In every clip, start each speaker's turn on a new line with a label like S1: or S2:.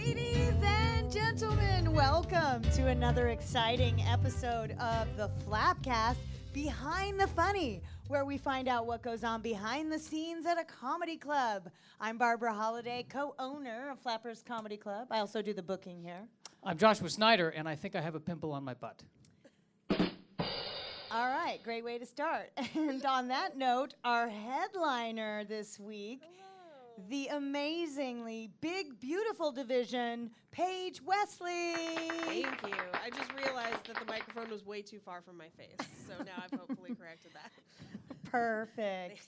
S1: Ladies and gentlemen, welcome to another exciting episode of the Flappcast, Behind the Funny, where we find out what goes on behind the scenes at a comedy club. I'm Barbara Holliday, co-owner of Flappers Comedy Club. I also do the booking here.
S2: I'm Joshua Snyder, and I think I have a pimple on my butt.
S1: All right, great way to start. And on that note, our headliner this week, the amazingly big, beautiful division, Paige Wesley.
S3: Thank you. I just realized that the microphone was way too far from my face, so now I've hopefully corrected that.
S1: Perfect.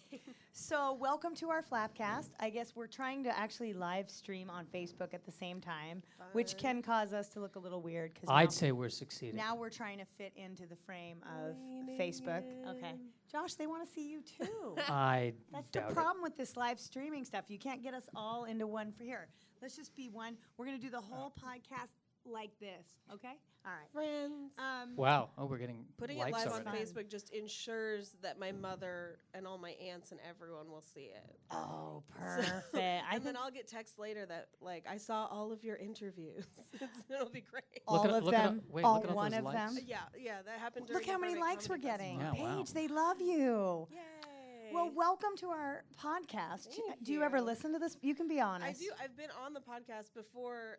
S1: So welcome to our Flappcast. I guess we're trying to actually live stream on Facebook at the same time, which can cause us to look a little weird.
S2: I'd say we're succeeding.
S1: Now we're trying to fit into the frame of Facebook. Okay. Josh, they want to see you too.
S2: I
S1: That's
S2: doubt
S1: the problem with this live streaming stuff. You can't get us all into one for here. Let's just be one. We're going to do the whole podcast like this, okay? All right.
S3: Friends.
S2: Wow. Oh, we're getting
S3: Putting it
S2: likes
S3: live on
S2: already.
S3: Facebook just ensures that my mother and all my aunts and everyone will see it.
S1: Oh, perfect.
S3: And then I'll get texts later that, like, I saw all of your interviews. It'll be great.
S1: all of them, all
S2: look at
S1: one
S2: those
S1: of
S2: likes.
S1: them.
S3: Yeah, that happened during
S1: Look how
S3: the
S1: many
S3: Burbank
S1: likes we're
S3: Comedy
S1: getting.
S2: Yeah, wow.
S1: Paige, they love you.
S3: Festival. Yay.
S1: Well, welcome to our podcast.
S3: Thank
S1: Do you ever
S3: you.
S1: listen to this? You can be honest.
S3: I do. I've been on the podcast before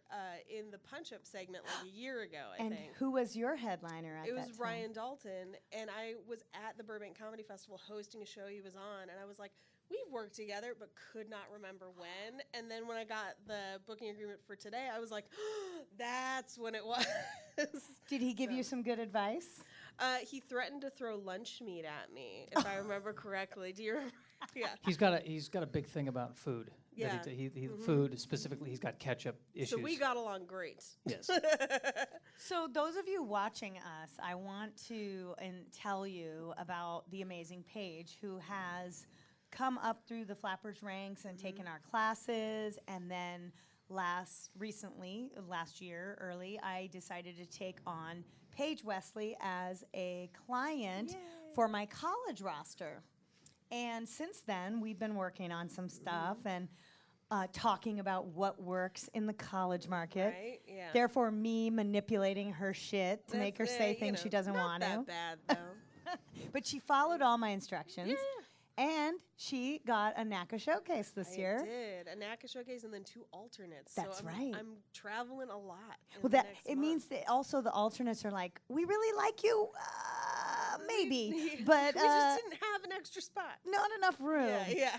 S3: in the punch-up segment like a year ago, I
S1: And
S3: think.
S1: who was your headliner at
S3: It
S1: that
S3: was
S1: time?
S3: Ryan Dalton, and I was at the Burbank Comedy Festival hosting a show he was on, and I was like, we've worked together, but could not remember when. And then when I got the booking agreement for today, I was like, that's when it was.
S1: Did he give you some good advice?
S3: He threatened to throw lunch meat at me, if I remember correctly. Do you remember? Yeah.
S2: He's got a big thing about food.
S3: Yeah.
S2: That he food specifically. He's got ketchup issues.
S3: So we got along great.
S2: Yes.
S1: So those of you watching us, I want to tell you about the amazing Paige, who has come up through the Flappers ranks and taken our classes, and then last year, I decided to take on Paige Wesley as a client for my college roster. And since then, we've been working on some stuff and talking about what works in the college market.
S3: Right? Yeah.
S1: Therefore, me manipulating her shit to make her say things she doesn't want to.
S3: Not that bad, though.
S1: But she followed all my instructions. And she got a NACA showcase this year.
S3: I did. A NACA showcase and then 2 alternates.
S1: That's
S3: so
S1: right.
S3: I'm traveling a lot.
S1: Well, it means that also the alternates are like, we really like you, maybe, but
S3: we just didn't have an extra spot.
S1: not enough room.
S3: Yeah.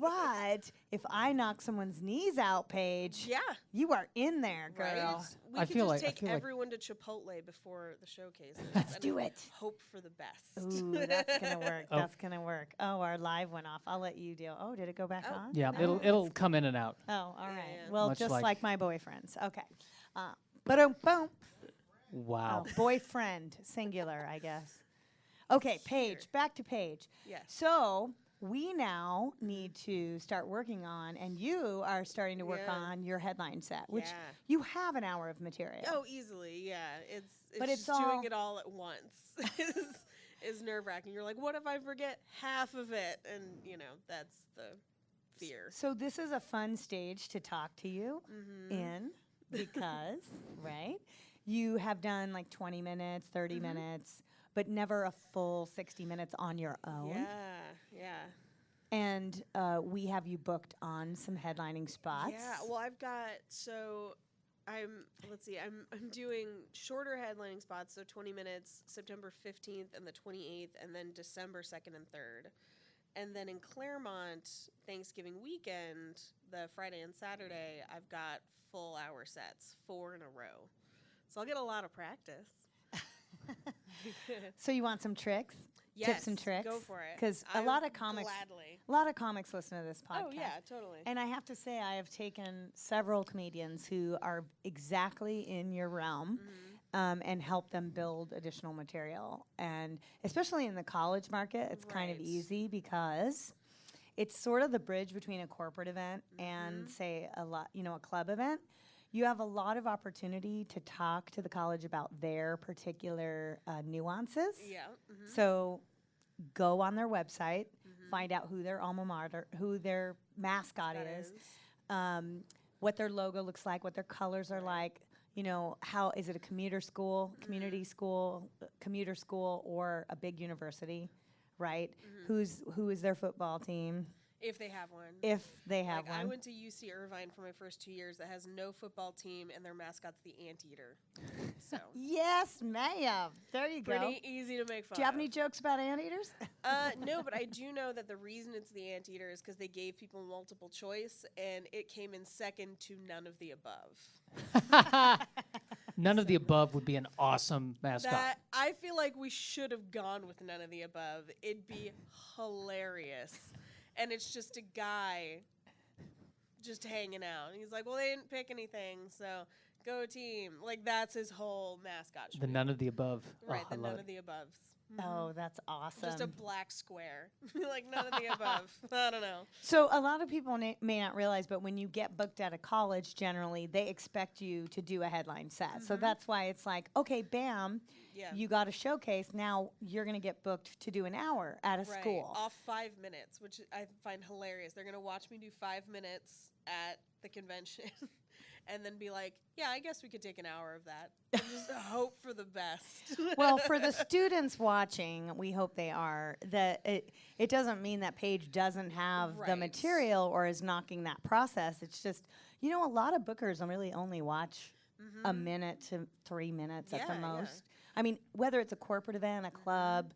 S1: But if I knock someone's knees out, Paige,
S3: Yeah.
S1: you are in there, girl.
S3: Right? We
S2: I
S3: could
S2: feel
S3: just
S2: like- I
S3: take
S2: feel like-
S3: everyone to Chipotle before the showcase.
S1: Let's do it.
S3: Hope for the best.
S1: Ooh, that's gonna work.
S2: Oh.
S1: That's gonna work. Oh, our live went off. I'll let you deal. Oh, did it go back on?
S2: Yeah,
S3: No.
S2: it'll come in and out.
S1: Oh, all right.
S3: Yeah.
S1: Well,
S2: Much
S1: just
S2: like-
S1: like my boyfriends. Okay. Boom, boom.
S2: Wow.
S1: Oh, boyfriend, singular, I guess. Okay, Paige. Back to Paige.
S3: Yes.
S1: So we now need to start working on, and you are starting to work
S3: Yeah.
S1: on your headline set, which
S3: Yeah.
S1: you have an hour of material.
S3: Oh, easily. Yeah.
S1: But it's
S3: just
S1: all-
S3: doing it all at once is nerve-wracking. You're like, what if I forget half of it? And, that's the fear.
S1: So this is a fun stage to talk to you
S3: Mm-hmm.
S1: in because, right, you have done like 20 minutes, 30
S3: Mm-hmm.
S1: minutes, but never a full 60 minutes on your own.
S3: Yeah.
S1: And we have you booked on some headlining spots.
S3: Yeah, well, I'm doing shorter headlining spots, so 20 minutes, September 15th and the 28th, and then December 2nd and 3rd. And then in Claremont, Thanksgiving weekend, the Friday and Saturday, I've got full hour sets, 4 in a row. So I'll get a lot of practice.
S1: So you want some tricks? Tips and tricks?
S3: Go for it.
S1: Because a lot of comics listen to this podcast.
S3: Oh, yeah, totally.
S1: And I have to say, I have taken several comedians who are exactly in your realm and help them build additional material. And especially in the college market, it's kind of
S3: Right.
S1: easy because it's sort of the bridge between a corporate event and, say, a club event. You have a lot of opportunity to talk to the college about their particular nuances.
S3: Yeah.
S1: So go on their website, find out who their alma mater, who their mascot is, what their logo looks like, what their colors are like. You know, how is it a commuter school, community school, commuter school, or a big university, right? Who is their football team?
S3: If they have one.
S1: If they have
S3: I
S1: one.
S3: went to UC Irvine for my first 2 years that has no football team, and their mascot's the anteater. So
S1: Yes, ma'am. There you go.
S3: pretty easy to make fun
S1: Do you have
S3: of.
S1: any jokes about anteaters?
S3: No, but I do know that the reason it's the anteater is because they gave people multiple choice, and it came in second to none of the above.
S2: None of the above would be an awesome mascot.
S3: That I feel like we should have gone with none of the above. It'd be hilarious. And it's just a guy just hanging out. And he's like, well, they didn't pick anything, so go team. Like, that's his whole mascot.
S2: The none of the above.
S3: Right,
S2: I
S3: the
S2: love
S3: none
S2: it.
S3: of the aboves.
S1: Oh, that's awesome.
S3: Just a black square. Like, none of the above. I don't know.
S1: So a lot of people may not realize, but when you get booked at a college, generally they expect you to do a headline set. So that's why it's like, okay, bam,
S3: Yeah.
S1: you got a showcase. Now you're going to get booked to do an hour at a
S3: Right,
S1: school.
S3: off 5 minutes, which I find hilarious. They're going to watch me do 5 minutes at the convention and then be like, yeah, I guess we could take an hour of that. And just hope for the best.
S1: Well, for the students watching, we hope they are, that it doesn't mean that Paige doesn't have the
S3: Right.
S1: material or is knocking that process. It's just, you know, a lot of bookers really only watch a minute to 3 minutes at the
S3: Yeah, yeah.
S1: most. I mean, whether it's a corporate event, a club.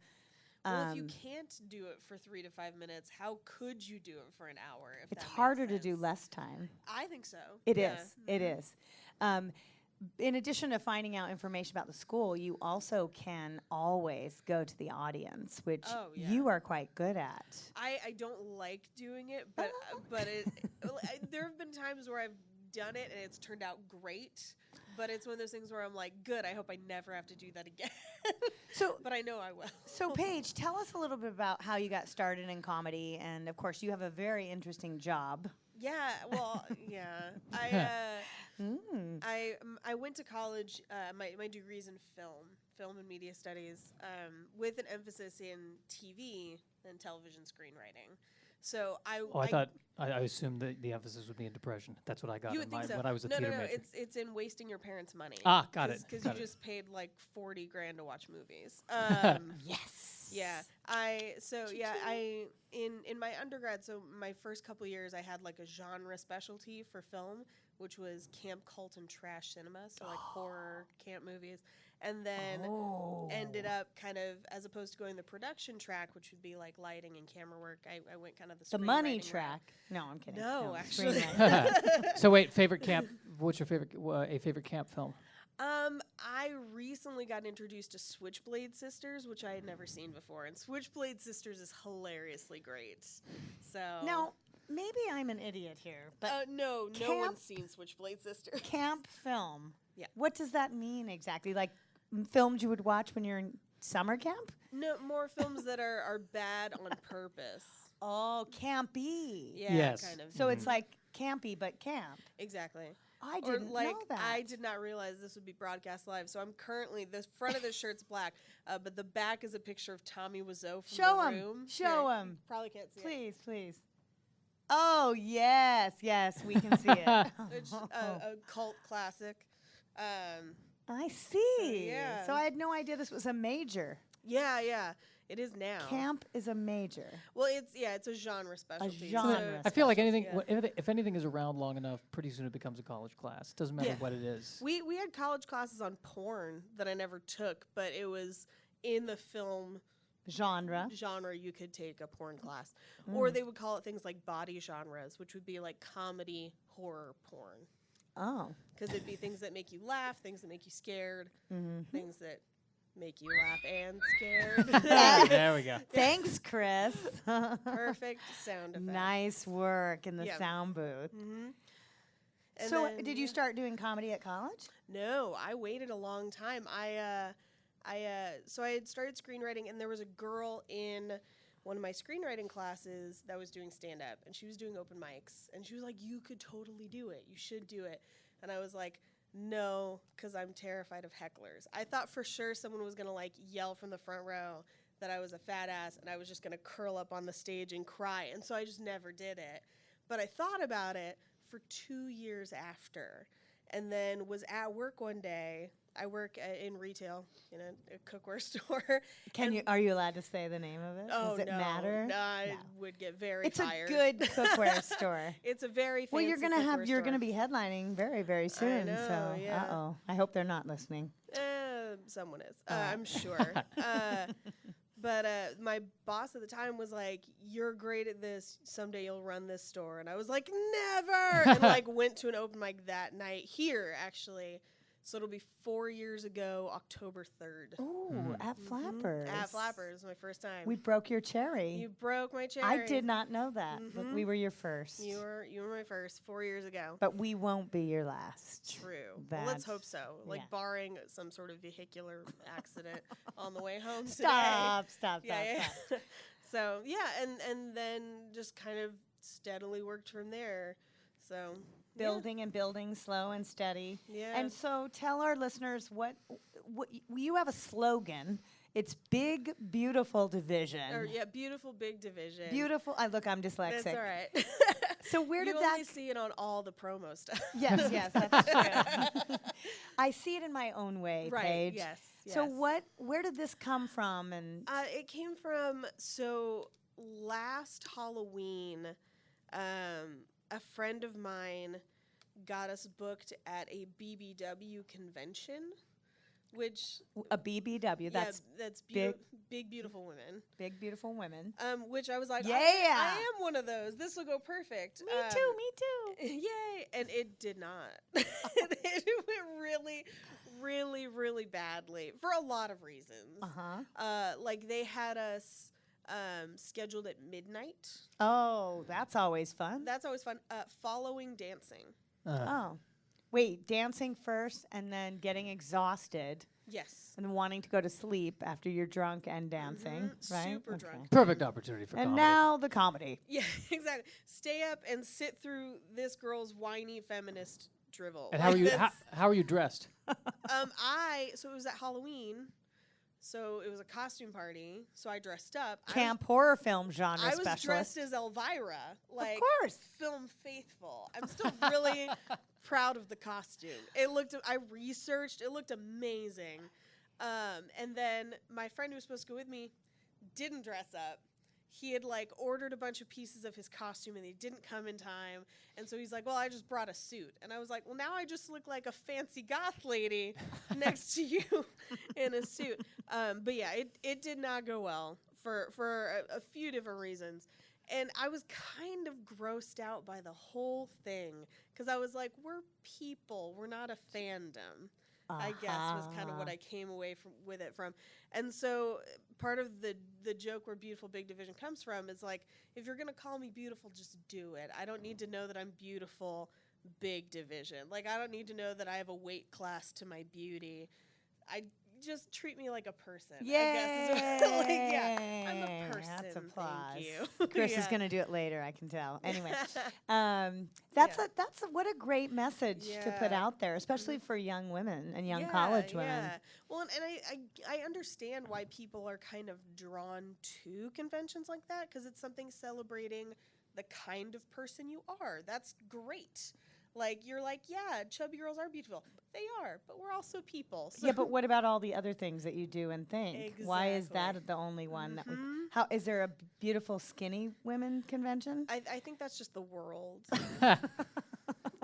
S3: Well, if you can't do it for 3 to 5 minutes, how could you do it for an hour? If
S1: It's
S3: that makes
S1: harder to do
S3: sense?
S1: less time.
S3: I think so.
S1: It
S3: Yeah.
S1: is. It is. In addition to finding out information about the school, you also can always go to the audience, which
S3: Oh, yeah.
S1: you are quite good at.
S3: I don't like doing it, but there have been times where I've done it and it's turned out great. But it's one of those things where I'm like, good. I hope I never have to do that again.
S1: So,
S3: but I know I will.
S1: so Paige, tell us a little bit about how you got started in comedy, and of course, you have a very interesting job.
S3: Yeah. Well, yeah. I went to college. My degree's in film and media studies, with an emphasis in TV and television screenwriting. So
S2: I assumed that the emphasis would be in depression. That's what I got
S3: You
S2: in
S3: would think so.
S2: when I was a
S3: no,
S2: theater
S3: no,
S2: major.
S3: it's in wasting your parents' money.
S2: Ah, got it.
S3: Because
S2: got
S3: you
S2: it.
S3: just paid like $40,000 to watch movies.
S1: Yes.
S3: Yeah. In my undergrad, so my first couple years, I had like a genre specialty for film, which was camp, cult, and trash cinema. So like horror camp movies. And then ended up kind of, as opposed to going the production track, which would be like lighting and camera work, I went kind of
S1: The money
S3: screenwriting route.
S1: track. No, I'm kidding.
S3: No, actually.
S1: screenwriting.
S2: So wait, favorite camp? What's your favorite favorite camp film?
S3: I recently got introduced to Switchblade Sisters, which I had never seen before, and Switchblade Sisters is hilariously great. So
S1: Now, maybe I'm an idiot here, but
S3: no
S1: camp-
S3: one's seen Switchblade Sisters.
S1: camp film.
S3: Yeah.
S1: What does that mean exactly? Like films you would watch when you're in summer camp?
S3: No, more films that are bad on purpose.
S1: Oh, campy.
S3: Yeah,
S2: Yes.
S3: kind of.
S1: So it's like campy, but camp.
S3: Exactly.
S1: I
S3: Or
S1: didn't
S3: like
S1: know that.
S3: I did not realize this would be broadcast live. So I'm currently the front of the shirt's black, but the back is a picture of Tommy Wiseau from
S1: Show
S3: The
S1: 'em.
S3: Room.
S1: Show
S3: Here,
S1: 'em.
S3: Probably can't see it.
S1: Please, please. Oh, yes, we can see it.
S3: It's a cult classic.
S1: I see.
S3: yeah.
S1: So I had no idea this was a major.
S3: Yeah, it is now.
S1: Camp is a major.
S3: Well, it's a genre specialty.
S1: genre
S2: I feel like anything,
S3: yeah.
S2: if anything is around long enough, pretty soon it becomes a college class. Doesn't matter
S3: Yeah.
S2: what it is.
S3: We had college classes on porn that I never took, but it was in the film
S1: Genre.
S3: genre. You could take a porn class,
S1: Mm.
S3: or they would call it things like body genres, which would be like comedy, horror, porn,
S1: Oh.
S3: because it'd be things that make you laugh, things that make you scared,
S1: Mm-hmm.
S3: things that make you laugh and scared.
S2: There we go.
S1: Thanks, Chris.
S3: Perfect sound effect.
S1: Nice work in the
S3: Yeah.
S1: sound booth.
S3: Mm-hmm.
S1: So, did you start doing comedy at college?
S3: No, I waited a long time. So I had started screenwriting, and there was a girl in one of my screenwriting classes that was doing stand-up, and she was doing open mics, and she was like, "You could totally do it. You should do it." And I was like, "No," because I'm terrified of hecklers. I thought for sure someone was gonna like yell from the front row that I was a fat ass, and I was just gonna curl up on the stage and cry, and so I just never did it. But I thought about it for 2 years after, and then was at work one day. I work in retail in a cookware store.
S1: Are you allowed to say the name of it?
S3: Oh,
S1: Does it
S3: no,
S1: matter?
S3: No, I would get very
S1: It's
S3: fired.
S1: a good cookware store.
S3: It's a very fancy
S1: Well, you're
S3: cookware
S1: gonna
S3: store.
S1: be headlining very, very soon.
S3: know,
S1: so,
S3: yeah.
S1: uh-oh. I hope they're not listening.
S3: Someone is. I'm sure. But my boss at the time was like, "You're great at this. Someday you'll run this store." And I was like, "Never!" And like went to an open mic that night here, actually. So it'll be 4 years ago, October 3rd.
S1: Ooh, at Flappers.
S3: At Flappers, my first time.
S1: We broke your cherry.
S3: You broke my cherry.
S1: I did not know that. Look, we were your first.
S3: You were my first 4 years ago.
S1: But we won't be your last.
S3: True. Well, let's hope so. Like
S1: yeah.
S3: barring some sort of vehicular accident on the way home
S1: Stop.
S3: today. So yeah, and then just kind of steadily worked from there. So
S1: Building and building, slow and steady.
S3: Yeah.
S1: And so tell our listeners what you have a slogan. It's big, beautiful division.
S3: Beautiful big division.
S1: Beautiful. I'm dyslexic.
S3: That's all right.
S1: So where did
S3: you
S1: that?
S3: only see it on all the promo stuff.
S1: Yes, that's true. I see it in my own way,
S3: Right.
S1: Paige.
S3: Yes.
S1: So
S3: yes.
S1: where did this come from? And
S3: It came from last Halloween. A friend of mine got us booked at a BBW convention, which
S1: a BBW, that's
S3: big beautiful women.
S1: Big beautiful women.
S3: Which I was like,
S1: Yeah.
S3: I am one of those. This will go perfect.
S1: Me too.
S3: Yay! And it did not. It went really, really, really badly for a lot of reasons. Like they had us scheduled at midnight.
S1: Oh, that's always fun.
S3: That's always fun. Following dancing.
S1: Oh. Wait, dancing first and then getting exhausted
S3: Yes.
S1: and then wanting to go to sleep after you're drunk and dancing, right?
S3: Super drunk.
S2: Perfect opportunity for
S1: And
S2: comedy.
S1: now the comedy.
S3: Yeah, exactly. Stay up and sit through this girl's whiny feminist drivel.
S2: And how are you? How are you dressed?
S3: So it was at Halloween. So it was a costume party. So I dressed up.
S1: Camp horror film genre
S3: I was
S1: specialist.
S3: dressed as Elvira, like
S1: of course.
S3: film faithful. I'm still really proud of the costume. I researched. It looked amazing. And then my friend who was supposed to go with me didn't dress up. He had like ordered a bunch of pieces of his costume and they didn't come in time. And so he's like, well, I just brought a suit. And I was like, well, now I just look like a fancy goth lady next to you in a suit. But yeah, it did not go well for a few different reasons. And I was kind of grossed out by the whole thing because I was like, we're people. We're not a fandom. I guess was kind of what I came away with it from. And so part of the joke where Beautiful Big Division comes from is like, if you're going to call me beautiful, just do it. I don't need to know that I'm beautiful, big division. Like, I don't need to know that I have a weight class to my beauty. Just treat me like a person.
S1: Yay!
S3: I guess is what, I'm a person.
S1: That's applause.
S3: Thank you.
S1: Chris is going to do it later, I can tell. Anyway, that's what a great message to put out there, especially for young women and young college women.
S3: Yeah. Well, and I understand why people are kind of drawn to conventions like that because it's something celebrating the kind of person you are. That's great. Like, you're like, yeah, chubby girls are beautiful. They are, but we're also people. So.
S1: Yeah, but what about all the other things that you do and think?
S3: Exactly.
S1: Why is that the only one that we... How is there a beautiful skinny women convention?
S3: I think that's just the world.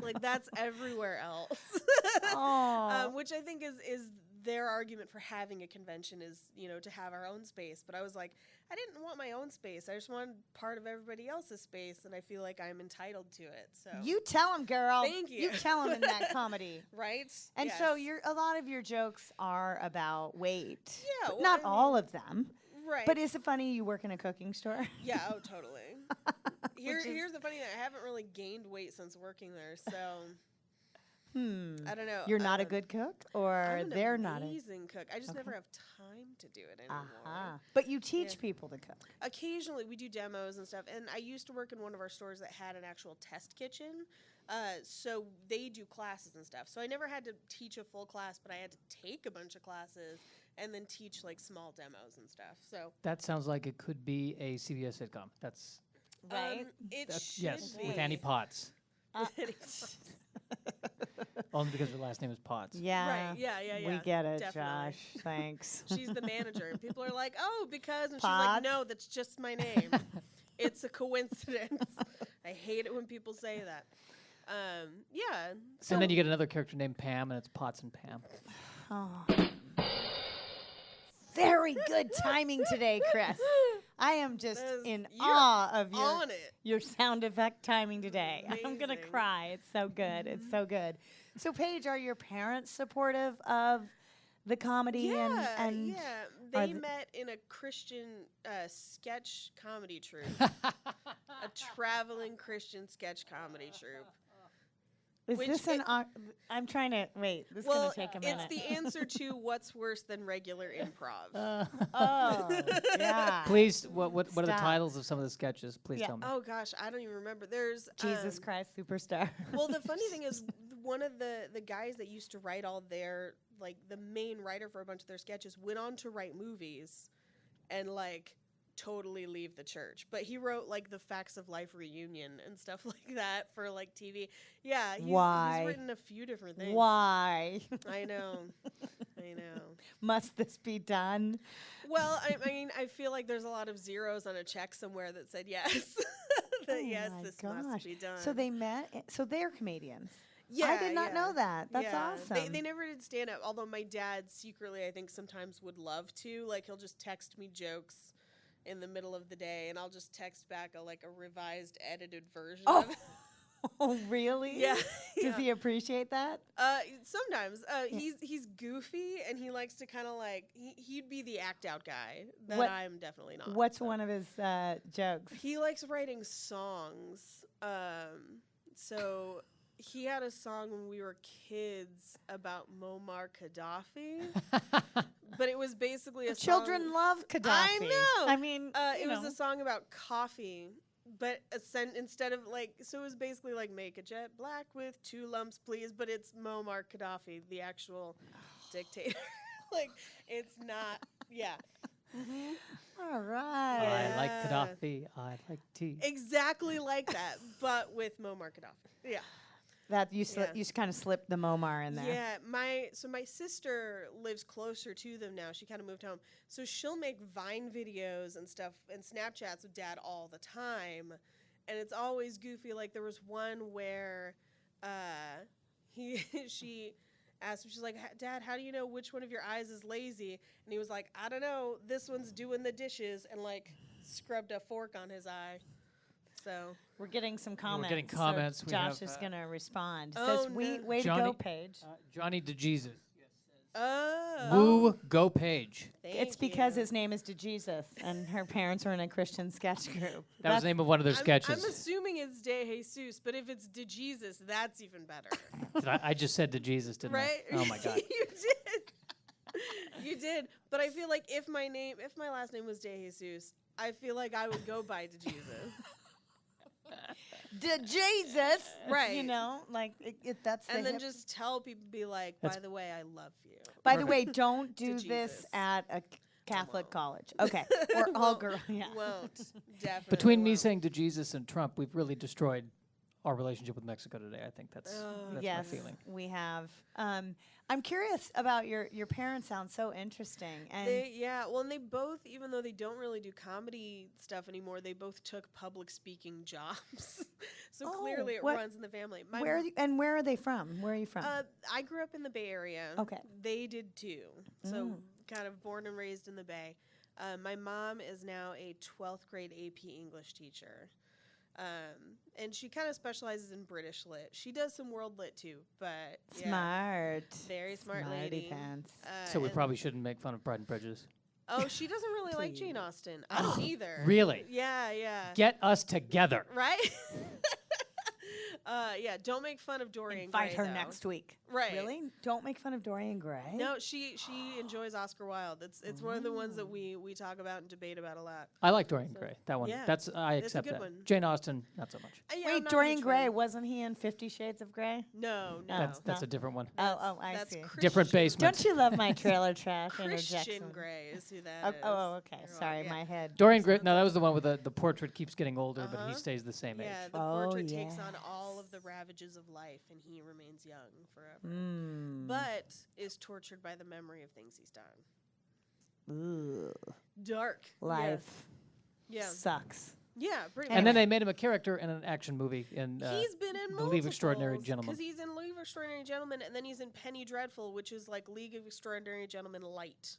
S3: Like, that's everywhere else. Which I think is their argument for having a convention is, to have our own space. But I was like, I didn't want my own space. I just wanted part of everybody else's space, and I feel like I'm entitled to it. So
S1: you tell them, girl.
S3: Thank you.
S1: You tell them in that comedy.
S3: Right?
S1: And
S3: yes.
S1: so a lot of your jokes are about weight.
S3: Yeah.
S1: But
S3: Well,
S1: not all of them.
S3: Right.
S1: But is it funny you work in a cooking store?
S3: Yeah, oh, totally. Here's the funny thing. I haven't really gained weight since working there, so... I don't know.
S1: You're not a good cook, or
S3: I'm
S1: they're
S3: an
S1: not
S3: amazing cook. I just never have time to do it anymore.
S1: But you teach people to cook.
S3: Occasionally, we do demos and stuff. And I used to work in one of our stores that had an actual test kitchen. So they do classes and stuff. So I never had to teach a full class, but I had to take a bunch of classes and then teach like small demos and stuff. So
S2: That sounds like it could be a CBS sitcom. That's
S3: it should
S2: yes,
S3: be.
S2: with Annie Potts. Only because her last name is Potts.
S1: Yeah.
S3: Right, yeah.
S1: We get it,
S3: Definitely.
S1: Josh. Thanks.
S3: She's the manager, and people are like, "Oh, because," and she's
S1: Pods?
S3: like, "No, that's just my name. It's a coincidence." I hate it when people say that. Yeah. So
S2: And then you get another character named Pam, and it's Potts and Pam.
S1: Oh. Very good timing today, Chris. I am just in
S3: you're
S1: awe of
S3: on it.
S1: your sound effect timing today. I'm going to
S3: Amazing.
S1: cry. It's so good. It's so good. So, Paige, are your parents supportive of the comedy? and
S3: Yeah.
S1: are
S3: They
S1: th-
S3: met in a Christian sketch comedy troupe, a traveling Christian sketch comedy troupe.
S1: Is
S3: which
S1: this an...
S3: it-
S1: I'm trying to... Wait, this is
S3: Well,
S1: going to take a minute.
S3: it's the answer to what's worse than regular improv.
S1: Oh, yeah.
S2: Please, what are the
S1: Stop.
S2: titles of some of the sketches? Please
S1: Yeah.
S2: tell me.
S3: Oh gosh, I don't even remember. There's
S1: Jesus Christ Superstar.
S3: Well, the funny thing is, one of the guys that used to write all their, like, the main writer for a bunch of their sketches went on to write movies and, like, totally leave the church. But he wrote, like, the Facts of Life reunion and stuff like that for, like, TV. Yeah,
S1: Why?
S3: he's written a few different things.
S1: Why
S3: I know.
S1: must this be done?
S3: Well, I mean, I feel like there's a lot of zeros on a check somewhere that said yes. That
S1: Oh
S3: yes,
S1: my
S3: this
S1: gosh.
S3: must be done.
S1: So they met. So they're comedians.
S3: Yeah,
S1: I did not
S3: yeah.
S1: know that. That's
S3: Yeah.
S1: awesome.
S3: They never did stand up, although my dad secretly, I think, sometimes would love to. Like, he'll just text me jokes in the middle of the day, and I'll just text back a revised, edited version of it.
S1: Oh, really?
S3: Yeah.
S1: Does
S3: yeah.
S1: he appreciate that?
S3: Sometimes. He's goofy, and he likes to kind of, like, he'd be the act-out guy that
S1: What-
S3: I'm definitely not.
S1: What's
S3: so.
S1: one of his jokes?
S3: He likes writing songs. So he had a song when we were kids about Muammar Gaddafi, but it was basically a
S1: Children
S3: song.
S1: love Gaddafi.
S3: I know.
S1: I mean,
S3: It was a song about coffee, but instead of, like, so it was basically like make a jet black with 2 lumps, please. But it's Muammar Gaddafi, the actual dictator. Like, it's not. Yeah.
S1: All right.
S2: I like
S3: Yeah.
S2: Gaddafi. I like tea.
S3: Exactly like that, but with Muammar Gaddafi. Yeah.
S1: That you
S3: Yeah.
S1: you kind of slipped the Momar in there.
S3: Yeah, my sister lives closer to them now. She kind of moved home, so she'll make Vine videos and stuff and Snapchats with Dad all the time, and it's always goofy. Like, there was one where she asked him, she's like, "Dad, how do you know which one of your eyes is lazy?" And he was like, "I don't know. This one's doing the dishes," and, like, scrubbed a fork on his eye. So
S1: We're getting some comments.
S2: getting
S1: so
S2: comments. We
S1: Josh
S2: have,
S1: is going to respond.
S3: Oh,
S1: Says, "We
S3: no.
S1: way to go,
S2: Johnny-
S1: Paige."
S2: Johnny DeJesus.
S3: oh,
S2: Woo, go Paige.
S1: It's
S3: thank
S1: because
S3: you.
S1: his name is DeJesus, and her parents were in a Christian sketch group.
S2: That was the name of one of their
S3: I'm
S2: sketches.
S3: assuming it's De Jesus, but if it's De Jesus, that's even better.
S2: I just said DeJesus, didn't
S3: Right?
S2: I? Oh my God.
S3: You did. You did. But I feel like if my last name was De Jesus, I feel like I would go by De Jesus.
S1: DeJesus,
S3: Right.
S1: You know, like that's the
S3: And then
S1: hip-
S3: just tell people, be like, by
S2: That's-
S3: the way, I love you.
S1: By the way, don't do
S3: To
S1: this
S3: Jesus.
S1: at a Catholic
S3: won't.
S1: college. Okay. Or all
S3: Won't.
S1: girl. Yeah.
S3: Won't. Definitely
S2: Between me
S3: won't.
S2: saying DeJesus and Trump, we've really destroyed our relationship with Mexico today. I think that's
S1: Yes,
S2: my feeling.
S1: we have. I'm curious about your parents. Sound so interesting. And
S3: Well, and they both, even though they don't really do comedy stuff anymore, they both took public speaking jobs. So
S1: Oh,
S3: clearly it
S1: what-
S3: runs in the family. My
S1: where are they from? Where are you from?
S3: I grew up in the Bay Area.
S1: Okay.
S3: They did too. So kind of born and raised in the Bay. My mom is now a 12th grade AP English teacher. And she kind of specializes in British lit. She does some world lit too, but yeah,
S1: Smart.
S3: very smart
S1: Smarty
S3: lady.
S1: pants.
S2: So we
S3: and-
S2: probably shouldn't make fun of Pride and Prejudice.
S3: Oh, she doesn't really like Jane Austen. I don't either.
S2: Really?
S3: Yeah, yeah.
S2: Get us together.
S3: Right? Yeah, don't make fun of Dorian
S1: Invite
S3: Gray,
S1: her
S3: though.
S1: next week.
S3: Right.
S1: Really? Don't make fun of Dorian Gray.
S3: No, she enjoys Oscar Wilde. It's one of the ones that we talk about and debate about a lot.
S2: I like Dorian Gray. That one.
S3: yeah,
S2: I
S3: it's a
S2: accept
S3: good
S2: that.
S3: one.
S2: Jane Austen, not so much.
S3: Yeah, I'm
S1: Wait,
S3: not a
S1: Dorian
S3: huge
S1: Gray,
S3: fan.
S1: wasn't he in 50 Shades of Grey?
S3: No, no.
S2: That's
S1: no.
S2: a different one.
S1: Oh, I
S3: That's
S1: see.
S2: Different
S3: Christian-
S2: basement.
S1: Don't you love my trailer trash
S3: Christian
S1: interjection?
S3: Grey is who that
S1: Oh,
S3: is.
S1: oh, okay.
S3: You're
S1: Sorry,
S3: right, yeah.
S1: my head.
S2: Dorian Gray. No, that was the one with the portrait keeps getting older, but he
S3: Uh-huh.
S2: stays the same age.
S3: Yeah, the
S1: Oh,
S3: portrait takes
S1: yeah.
S3: on all all of the ravages of life, and he remains young forever.
S1: Mm.
S3: But is tortured by the memory of things he's done.
S1: Ugh.
S3: Dark.
S1: Life
S3: Yeah.
S1: sucks.
S3: Yeah. Pretty
S2: And then
S3: much.
S2: they made him a character in an action movie in
S3: He's been in
S2: The League of Extraordinary
S3: multiples,
S2: Gentlemen.
S3: 'cause he's in League of Extraordinary Gentlemen, and then he's in Penny Dreadful, which is like League of Extraordinary Gentlemen light.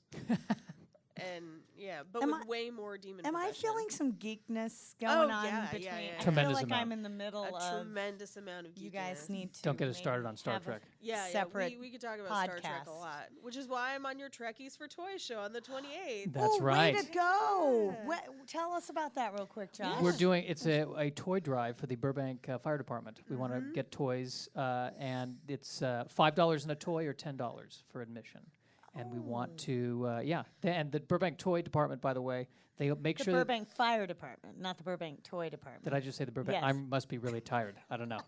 S3: And yeah, but
S1: Am
S3: with
S1: I-
S3: way more demon
S1: Am I
S3: possession.
S1: feeling some geekness going on
S3: yeah,
S1: between?
S3: yeah, yeah.
S1: I
S2: Tremendous
S1: feel like I'm
S2: amount.
S1: in the middle
S3: a
S1: of.
S3: tremendous amount of
S1: You guys
S3: geekiness.
S1: need to.
S2: Don't get us started
S1: maybe
S2: on Star
S1: have a
S2: Trek.
S3: Yeah,
S1: separate
S3: we could talk about Star Trek a
S1: podcast.
S3: lot, which is why I'm on your Trekkies for Toys show on the 28th.
S2: That's
S1: Ooh,
S2: right.
S1: Way to go!
S3: Yeah.
S1: Tell us about that real quick, Josh.
S2: We're doing it's a toy drive for the Burbank Fire Department. We want to
S3: Mm-hmm.
S2: get toys, and it's $5 in a toy or $10 for admission. And we want to, and the Burbank Toy Department, by the way, they make
S1: the
S2: sure. that-
S1: Burbank Fire Department, not the Burbank Toy Department.
S2: Did I just say the Burbank?
S1: Yes.
S2: I must be really tired. I don't know.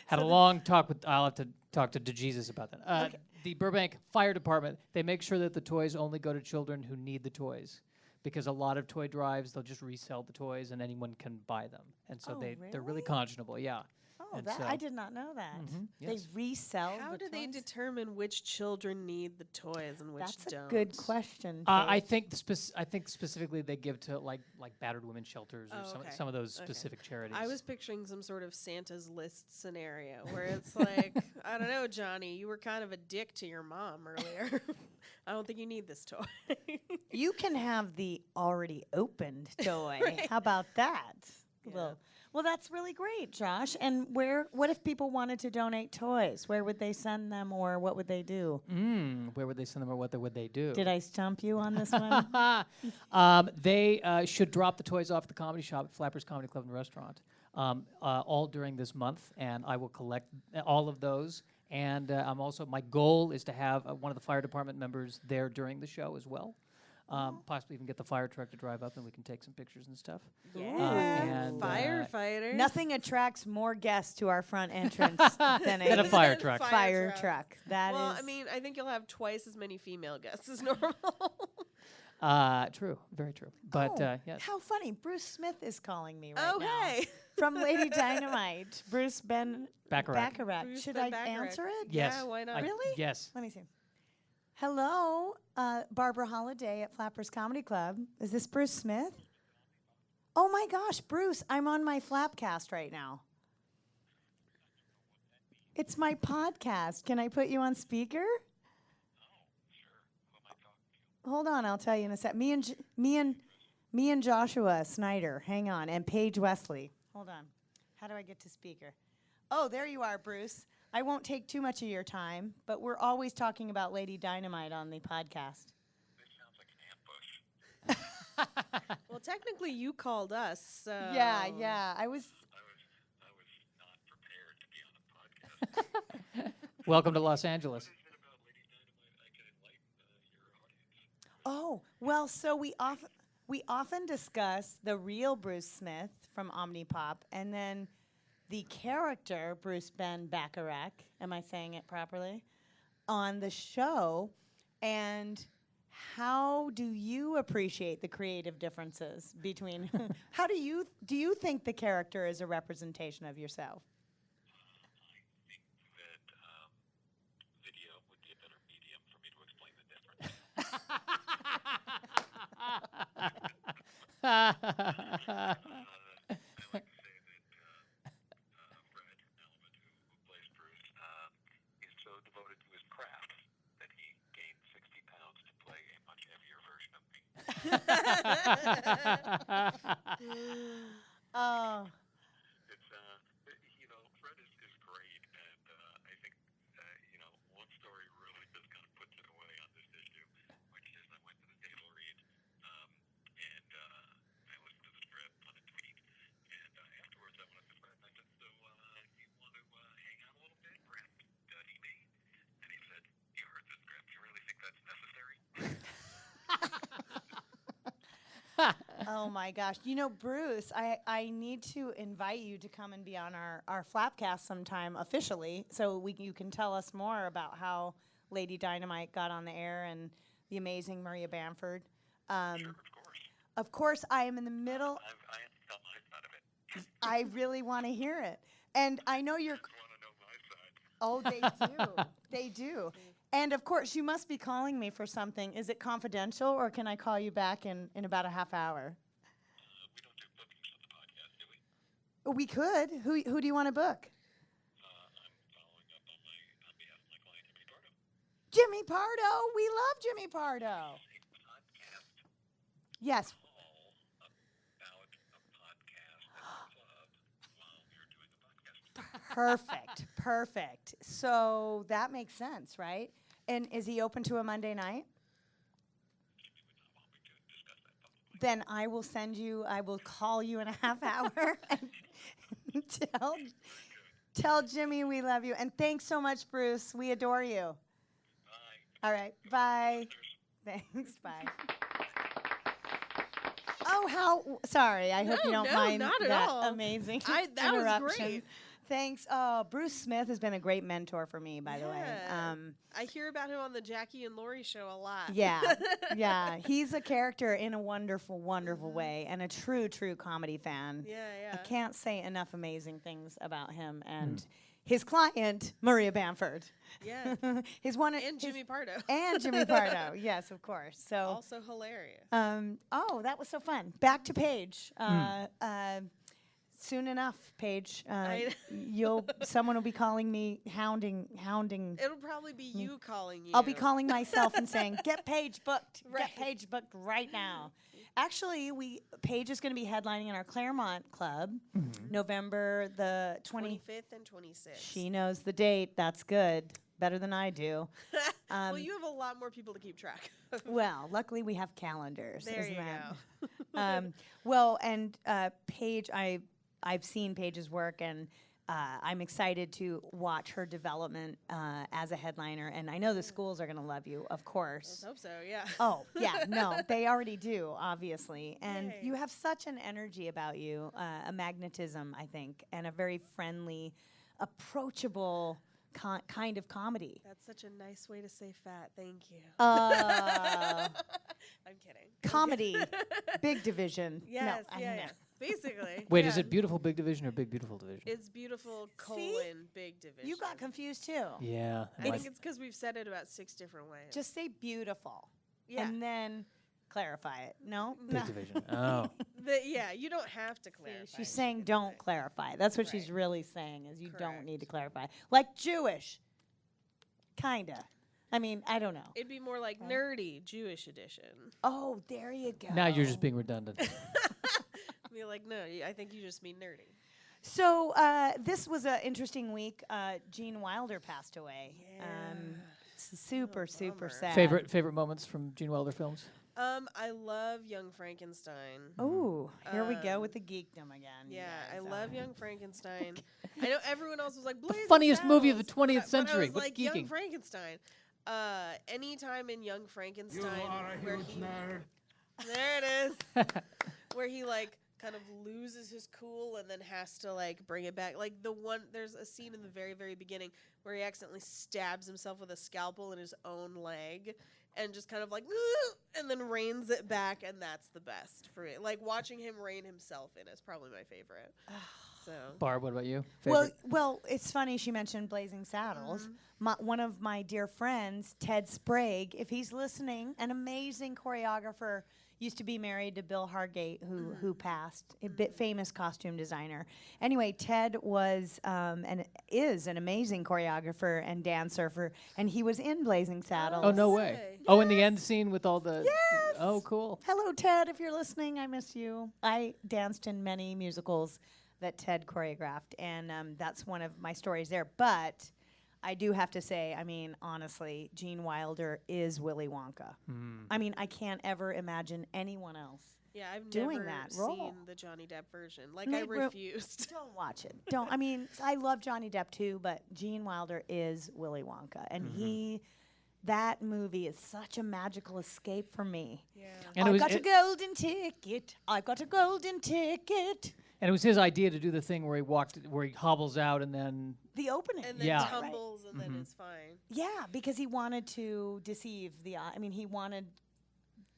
S2: Had a long talk with. I'll have to talk to DeJesus about that.
S1: Okay.
S2: The Burbank Fire Department. They make sure that the toys only go to children who need the toys, because a lot of toy drives they'll just resell the toys and anyone can buy them, and so
S1: Oh,
S2: they're really
S1: really?
S2: conscionable. Yeah.
S1: Oh,
S2: And
S1: that
S2: so-
S1: I did not know that.
S2: yes.
S1: They resell.
S3: How
S1: the
S3: do they
S1: toys?
S3: determine which children need the toys and which
S1: That's
S3: don't?
S1: a good question.
S2: I
S1: Paige.
S2: think I think specifically they give to like battered women's shelters or
S3: Oh, okay.
S2: some of those
S3: Okay.
S2: specific charities.
S3: I was picturing some sort of Santa's list scenario where it's like, I don't know, Johnny, you were kind of a dick to your mom earlier. I don't think you need this toy.
S1: You can have the already opened toy. How about that?
S3: Yeah.
S1: Well, that's really great, Josh. And what if people wanted to donate toys? Where would they send them, or what would they do?
S2: Where would they send them, or what would they do?
S1: Did I stump you on this one?
S2: They should drop the toys off at the comedy shop at Flappers Comedy Club and Restaurant all during this month, and I will collect all of those. And my goal is to have one of the fire department members there during the show as well. Possibly even get the fire truck to drive up, and we can take some pictures and stuff. And,
S3: Firefighter.
S1: Nothing attracts more guests to our front entrance than
S2: Than a fire truck.
S1: Fire truck. That
S3: Well,
S1: is.
S3: I mean, I think you'll have twice as many female guests as normal.
S2: True, very true. But
S1: Oh,
S2: yes,
S1: how funny! Bruce Smith is calling me right
S3: Oh,
S1: now
S3: hey.
S1: from Lady Dynamite. Bruce
S2: Bacharach.
S3: Bruce
S1: Should
S3: Ben
S1: I
S3: Bacharach.
S1: answer it?
S2: Yes.
S3: Yeah, why not?
S2: I-
S1: Really?
S2: Yes.
S1: Let me see. Hello, Barbara Holiday at Flappers Comedy Club. Is this Bruce Smith? Oh my gosh, Bruce, I'm on my Flappcast right now. It's my podcast. Can I put you on speaker? Hold on, I'll tell you in a sec. Me and Joshua Snyder. Hang on, and Paige Wesley. Hold on. How do I get to speaker? Oh, there you are, Bruce. I won't take too much of your time, but we're always talking about Lady Dynamite on the podcast.
S3: Well, technically, you called us. So.
S1: Yeah. I was
S4: not prepared to be on a podcast.
S2: Welcome to Los Angeles.
S4: What is it about Lady Dynamite I can enlighten your audience?
S1: Oh, well, so we often discuss the real Bruce Smith from Omnipop, and then the character Bruce Ben Bacharach. Am I saying it properly? On the show, and how do you appreciate the creative differences between? How do you think the character is a representation of yourself?
S4: I think that video would be a better medium for me to explain the difference. I like to say that Fred Element, who plays Bruce, is so devoted to his craft that he gained 60 pounds to play a much heavier version of me.
S1: Oh,
S4: It's Fred is great, and I think one story really just kind of puts it away on this issue, which is I went to the table read, and I listened to the script on a tweet, and afterwards I went up to Fred and I said, "So you want to hang out a little bit, rap me?" And he said, "You heard the script. You really think that's necessary?"
S1: oh my gosh! You know, Bruce, I need to invite you to come and be on our Flapcast sometime officially, so you can tell us more about how Lady Dynamite got on the air and the amazing Maria Bamford.
S4: Sure, of course.
S1: Of course, I am in the middle.
S4: I have to tell my side of it.
S1: I really want to hear it. And I know you're.
S4: Just want to know my side.
S1: Oh, they do. They do. And of course, you must be calling me for something. Is it confidential, or can I call you back in about a half hour?
S4: We don't do bookings on the podcast, do we?
S1: We could. Who do you want to book?
S4: I'm following up on behalf of my client,
S1: Jimmy
S4: Jimmy Pardo.
S1: Pardo. We love Jimmy Pardo.
S4: A podcast
S1: Yes.
S4: all about a podcast at the club while we're doing a podcast.
S1: Perfect. Perfect. So that makes sense, right? And is he open to a Monday night?
S4: Jimmy would not want me to discuss that publicly.
S1: Then I will call you in a half hour and tell Jimmy we love you. And thanks so much, Bruce. We adore you.
S4: Bye.
S1: All right. Bye. Thanks. Bye. Oh, sorry. I hope you don't
S3: No,
S1: mind
S3: not at
S1: that
S3: all.
S1: amazing
S3: That was
S1: interruption.
S3: great.
S1: Thanks. Oh, Bruce Smith has been a great mentor for me, by the way.
S3: Yeah. I hear about him on the Jackie and Laurie show a lot.
S1: Yeah, yeah. He's a character in a wonderful, wonderful way, and a true, true comedy fan.
S3: Yeah, yeah.
S1: I can't say enough amazing things about him and his client, Maria Bamford.
S3: Yeah.
S1: his one
S3: And Jimmy Pardo.
S1: and Jimmy Pardo. Yes, of course. So,
S3: Also hilarious.
S1: oh, that was so fun. Back to Paige. Soon enough, Paige. Someone will be calling me, hounding.
S3: It'll probably be you calling you.
S1: I'll be calling myself and saying, "Get Paige booked.
S3: Right.
S1: Get Paige booked right now." Actually, Paige is going to be headlining in our Claremont Club, November the
S3: 25th and 26th.
S1: She knows the date. That's good. Better than I do.
S3: Well, you have a lot more people to keep track of.
S1: Well, luckily we have calendars.
S3: There
S1: isn't
S3: you
S1: that?
S3: go.
S1: Well, and Paige, I've seen Paige's work, and I'm excited to watch her development as a headliner. And I know the schools are going to love you, of course.
S3: Let's hope so, yeah.
S1: Oh, yeah, no, they already do, obviously. And
S3: Yay.
S1: you have such an energy about you, a magnetism, I think, and a very friendly, approachable kind of comedy.
S3: That's such a nice way to say fat. Thank you.
S1: Uh,
S3: I'm kidding.
S1: comedy, big division.
S3: Yes,
S1: no,
S3: yeah,
S1: I know.
S3: yeah. Basically.
S2: Wait,
S3: yeah.
S2: is it Beautiful Big Division or Big Beautiful Division?
S3: It's beautiful big division.
S1: You got confused too.
S2: Yeah.
S3: I think it's because we've said it about 6 different ways.
S1: Just say beautiful.
S3: yeah.
S1: And then clarify it. No?
S2: Big Division. Oh.
S3: Yeah, you don't have to clarify.
S1: She's
S3: it.
S1: saying don't clarify. That's what she's
S3: Right.
S1: really saying is you don't
S3: Correct.
S1: need to clarify. Like Jewish. Kinda. I mean, I don't know.
S3: It'd be more like nerdy Jewish edition.
S1: Oh, there you go.
S2: Now you're just being redundant.
S3: Be like, no, I think you just mean nerdy.
S1: So this was an interesting week. Gene Wilder passed away. Super, super
S3: bummer.
S1: sad.
S2: Favorite moments from Gene Wilder films?
S3: I love Young Frankenstein.
S1: Oh, here we go with the geekdom again. you
S3: Yeah, I
S1: guys.
S3: love Young Frankenstein. I know everyone else was like, Blazing
S2: funniest movie of the
S3: Saddles,
S2: 20th
S3: but I
S2: century.
S3: was
S2: What's
S3: like, Young
S2: geeking?
S3: Frankenstein. Anytime in Young Frankenstein, where he, there it is, where he like kind of loses his cool and then has to like bring it back. Like there's a scene in the very, very beginning where he accidentally stabs himself with a scalpel in his own leg and just kind of like, and then reins it back, and that's the best for me. Like watching him rein himself in is probably my favorite. So
S2: Barb, what about you?
S1: Well,
S2: Favorite?
S1: well, it's funny she mentioned Blazing Saddles. One of my dear friends, Ted Sprague, if he's listening, an amazing choreographer, used to be married to Bill Hargate, who passed, a bit famous costume designer. Anyway, Ted was and is an amazing choreographer and dancer and he was in Blazing Saddles.
S2: Oh, no way.
S3: Say.
S2: Oh, in the end scene with all the...
S1: Yes.
S2: Oh, cool.
S1: Hello, Ted, if you're listening, I miss you. I danced in many musicals that Ted choreographed, and that's one of my stories there. But I do have to say, I mean, honestly, Gene Wilder is Willy Wonka. I mean, I can't ever imagine anyone else.
S3: yeah, I've
S1: Doing
S3: never
S1: that role.
S3: seen the Johnny Depp version. Like
S1: No,
S3: I
S1: bro-
S3: refused.
S1: Don't watch it. Don't. I mean, I love Johnny Depp too, but Gene Wilder is Willy Wonka, and that movie is such a magical escape for me.
S3: Yeah.
S2: And
S1: I've got a golden ticket. I've got a golden ticket.
S2: And it was his idea to do the thing where he hobbles out and then...
S1: The opening.
S3: And then
S2: Yeah.
S3: tumbles, and then it's fine.
S1: Yeah, because he wanted to deceive I mean, he wanted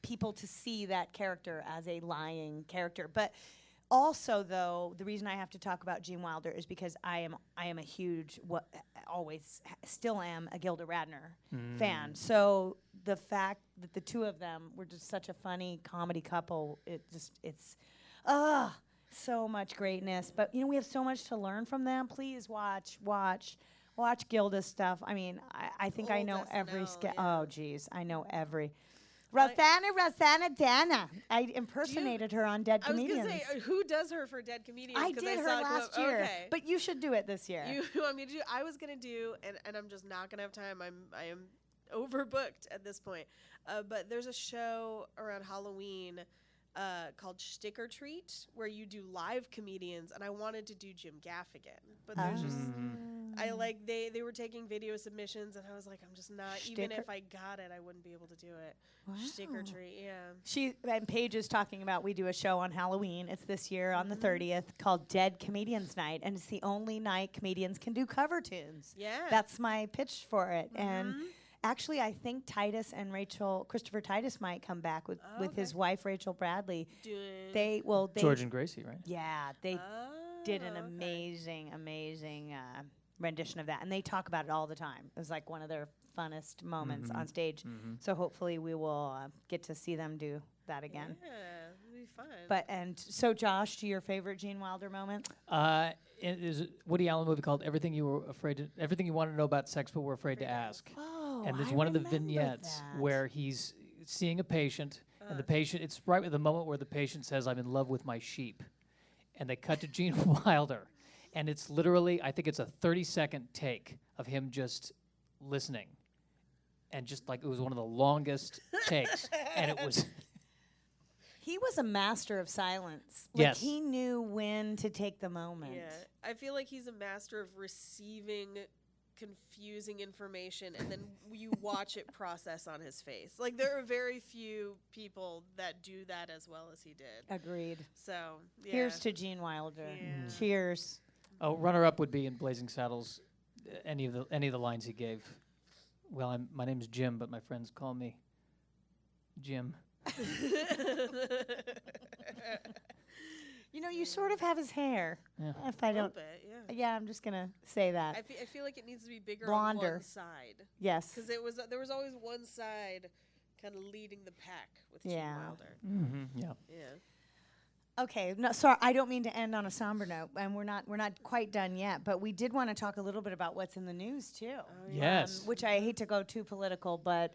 S1: people to see that character as a lying character. But Also, though, the reason I have to talk about Gene Wilder is because I am a huge, still am a Gilda Radner fan. So the fact that the two of them were just such a funny comedy couple, it's so much greatness. But we have so much to learn from them. Please watch Gilda's stuff. I mean, I think I know
S3: Old
S1: every
S3: SNL,
S1: sketch.
S3: yeah.
S1: Oh, geez, I know every. Rosanna Dana. I impersonated her on Dead
S3: I was
S1: Comedians.
S3: gonna say, who does her for Dead Comedians?
S1: I
S3: 'Cause
S1: did her
S3: saw a clip.
S1: last year,
S3: Okay.
S1: but you should do it this year.
S3: You want me to do? I was gonna do, and I'm just not gonna have time. I am overbooked at this point. But there's a show around Halloween called Shtick or Treat, where you do live comedians, and I wanted to do Jim Gaffigan, but there's just they were taking video submissions, and I was like, I'm just not. Even
S1: Shtick or-
S3: if I got it, I wouldn't be able to do it.
S1: Wow.
S3: Shtick or Treat, yeah.
S1: She and Paige is talking about we do a show on Halloween. It's this year on the 30th called Dead Comedians Night, and it's the only night comedians can do cover tunes.
S3: Yeah.
S1: That's my pitch for it. And actually, I think Christopher Titus might come back with his wife Rachel Bradley. They
S2: George and Gracie, right?
S1: Yeah, they did an
S3: okay.
S1: amazing rendition of that, and they talk about it all the time. It was like one of their funnest moments on stage. So hopefully we will get to see them do that again.
S3: Yeah, it'll be fun.
S1: But so Josh, to your favorite Gene Wilder moment?
S2: It is a Woody Allen movie called Everything You Want to Know About Sex But Were Afraid to Ask.
S1: Oh,
S2: And there's
S1: I
S2: one of the
S1: remember
S2: vignettes
S1: that.
S2: where he's seeing a patient, and the patient, it's right at the moment where the patient says, I'm in love with my sheep. And they cut to Gene Wilder. And it's literally, I think it's a 30-second take of him just listening. And just like, it was one of the longest takes. And it was...
S1: He was a master of silence.
S2: Yes.
S1: Like he knew when to take the moment.
S3: Yeah, I feel like he's a master of receiving confusing information, and then you watch it process on his face. Like, there are very few people that do that as well as he did.
S1: Agreed.
S3: So, yeah.
S1: Here's to Gene Wilder.
S3: Yeah.
S1: Cheers.
S2: Oh, runner-up would be in Blazing Saddles, any of the lines he gave. Well, my name's Jim, but my friends call me Jim.
S1: You sort of have his hair.
S2: Yeah.
S1: If I
S3: A little
S1: don't.
S3: bit, yeah.
S1: Yeah, I'm just gonna say that.
S3: I feel like it needs to be bigger
S1: Blonder.
S3: on one side.
S1: Yes.
S3: Because there was always one side kind of leading the pack with Gene
S1: Yeah.
S3: Wilder.
S2: Yeah.
S3: Yeah.
S1: Okay. No, sorry. I don't mean to end on a somber note, and we're not quite done yet. But we did want to talk a little bit about what's in the news too.
S2: Yes.
S1: Which I hate to go too political, but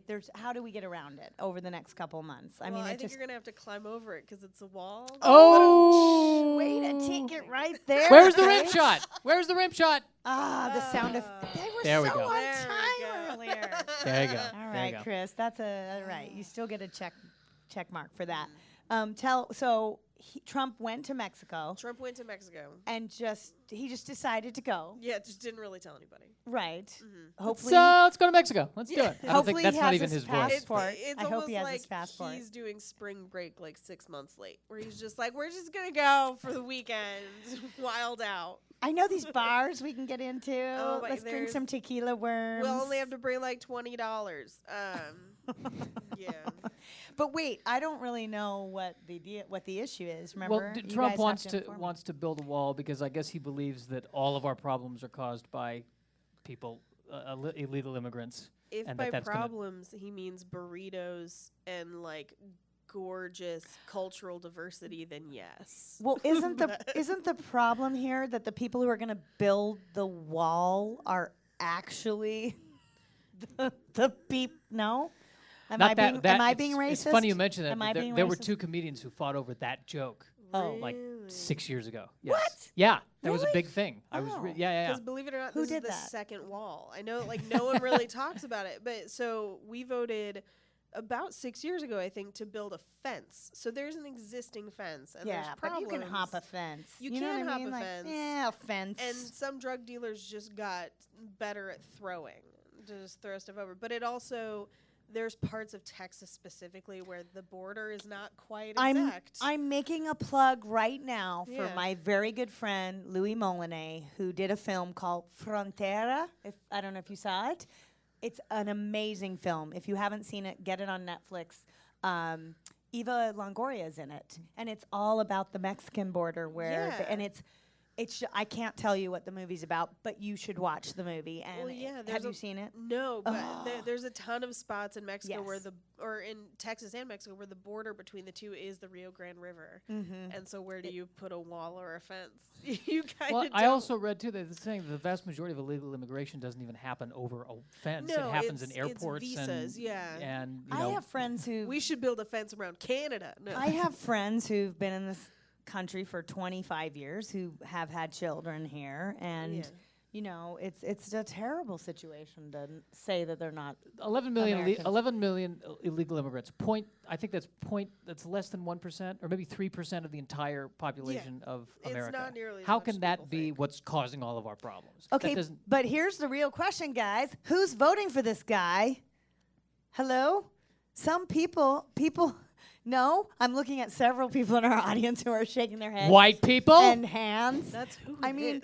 S1: there's how do we get around it over the next couple months? I
S3: Well,
S1: mean,
S3: I
S1: it
S3: think
S1: just
S3: you're gonna have to climb over it because it's a wall.
S2: Oh!
S1: way to take it right there.
S2: Where's the
S1: Paige.
S2: rim shot? Where's the rim shot?
S1: Ah, the sound of they were
S2: There we
S1: so
S2: go.
S1: on
S3: There we
S1: time
S3: go.
S1: earlier.
S2: There you go.
S1: All
S2: There you
S1: right,
S2: go.
S1: Chris, that's all right. You still get a check mark for that. Trump went to Mexico
S3: Trump went to Mexico.
S1: and he just decided to go.
S3: Yeah, just didn't really tell anybody.
S1: Right.
S3: Mm-hmm.
S1: Hopefully,
S2: So let's go to Mexico. Let's do it. I don't think
S1: Hopefully
S2: that's
S1: he
S2: not
S1: has
S2: even
S1: his
S2: his voice.
S1: passport.
S3: It's
S1: I hope
S3: almost
S1: he has
S3: like
S1: his passport.
S3: he's doing spring break like 6 months late, where he's just like, we're just gonna go for the weekend, wild out.
S1: I know these bars we can get into.
S3: Oh, my-
S1: Let's drink
S3: there's-
S1: some tequila worms.
S3: We'll only have to bring like $20. Yeah.
S1: But wait, I don't really know what the issue is. Remember,
S2: Well,
S1: You
S2: Trump
S1: guys
S2: wants
S1: have
S2: to
S1: inform me.
S2: wants to build a wall because I guess he believes that all of our problems are caused by people, illegal immigrants.
S3: If
S2: And
S3: by
S2: that's gonna-
S3: problems he means burritos and like gorgeous cultural diversity, then yes.
S1: Well, isn't the problem here that the people who are going to build the wall are actually the people? No, am I being racist?
S2: It's funny you mention that.
S1: Am I
S2: but
S1: being
S2: there were
S1: racist?
S2: two comedians who fought over that joke
S1: Oh.
S2: like
S3: Really?
S2: 6 years ago. Yes.
S1: What?
S2: Yeah, that was a
S1: Really?
S2: big thing. I was
S1: Oh.
S2: yeah.
S3: Because believe it or not,
S1: Who
S3: this is
S1: did
S3: the
S1: that?
S3: second wall. I know, like, no one really talks about it. But so we voted about 6 years ago, I think, to build a fence. So there's an existing fence, and
S1: Yeah,
S3: there's
S1: but
S3: problems.
S1: you can hop a fence.
S3: You
S1: know
S3: can
S1: what I
S3: hop
S1: mean?
S3: a
S1: Like,
S3: fence.
S1: Yeah, a fence.
S3: And some drug dealers just got better at throwing, to just throw stuff over. But it also, there's parts of Texas specifically where the border is not quite exact.
S1: I'm making a plug right now for
S3: Yeah.
S1: my very good friend Louis Molinet, who did a film called Frontera. I don't know if you saw it. It's an amazing film. If you haven't seen it, get it on Netflix. Eva Longoria is in it, and it's all about the Mexican border where,
S3: Yeah.
S1: and it's I can't tell you what the movie's about, but you should watch the movie. And
S3: Well, yeah,
S1: have
S3: there's
S1: you
S3: a-
S1: seen it?
S3: No, but there's a ton of spots in Mexico where
S1: Yes.
S3: or in Texas and Mexico where the border between the two is the Rio Grande River.
S1: Mm-hmm.
S3: And so where do you put a wall or a fence? You kind of
S2: Well, I also read too that it's saying the vast majority of illegal immigration doesn't even happen over a fence.
S3: No,
S2: it happens in
S3: it's
S2: airports
S3: visas,
S2: and
S3: yeah.
S2: and you
S1: I
S2: know
S1: have friends who
S3: we should build a fence around Canada. No.
S1: I have friends who've been in this country for 25 years who have had children here, and
S3: Yeah.
S1: you know, it's a terrible situation to say that they're not.
S2: 11 million
S1: Americans.
S2: 11 million illegal immigrants. I think that's less than 1% or maybe 3% of the entire population of
S3: It's
S2: America.
S3: not nearly as
S2: How
S3: much
S2: can
S3: as
S2: that
S3: people
S2: be
S3: think.
S2: what's causing all of our problems?
S1: Okay,
S2: That doesn't
S1: but here's the real question, guys. Who's voting for this guy? Hello? Some people. No, I'm looking at several people in our audience who are shaking their heads.
S2: white people?
S1: And hands.
S3: That's who
S1: I
S3: it
S1: mean,